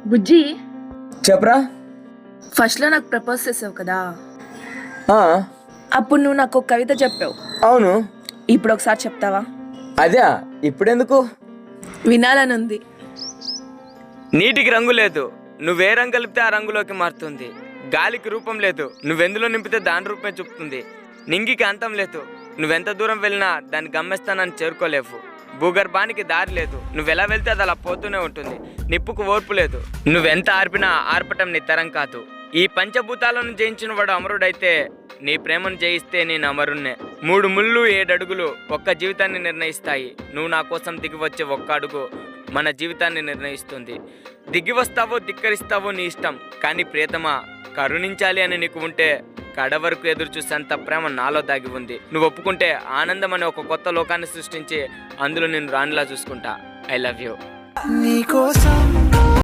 బుజ్జి, చెప్పరా. ఫస్ట్లో నాకు ప్రపోజ్ చేసావు కదా, ఆ, అప్పుడు నువ్వు నాకు ఒక కవిత చెప్పావు. అవును. ఇప్పుడు ఒకసారి చెప్తావా? అదే, ఇప్పుడెందుకు? వినాలని ఉంది. నీటికి రంగు లేదు, నువ్వే రంగు కలిపితే ఆ రంగులోకి మారుతుంది. గాలికి రూపం లేదు, నువ్వెందులో నింపితే దాని రూపమే చూపుతుంది. నింగికి అంతం లేదు, నువ్వెంత దూరం వెళ్ళినా దాని గమ్యస్థానాన్ని చేరుకోలేవు. భూగర్భానికి దారి లేదు, నువ్వెలా వెళ్తే అది అలా పోతూనే ఉంటుంది. నిప్పుకు ఓర్పు లేదు, నువ్వెంత ఆర్పినా ఆర్పటం నీ తరం కాదు. ఈ పంచభూతాలను జయించిన వాడు అమరుడైతే, నీ ప్రేమను జయిస్తే నేను అమరుణ్ణే. 3 ముళ్ళు 7 అడుగులు ఒక్క జీవితాన్ని నిర్ణయిస్తాయి. నువ్వు నా కోసం దిగి వచ్చే ఒక్క అడుగు మన జీవితాన్ని నిర్ణయిస్తుంది. దిగి వస్తావో ధిక్కరిస్తావో నీ ఇష్టం, కానీ ప్రియతమా, కరుణించాలి అని నీకు ఉంటే కడ వరకు ఎదురు చూసేంత ప్రేమ నాలో దాగి ఉంది. నువ్వు ఒప్పుకుంటే ఆనందం అనే ఒక కొత్త లోకాన్ని సృష్టించి అందులో నేను రాణిలా చూసుకుంటా. I love you.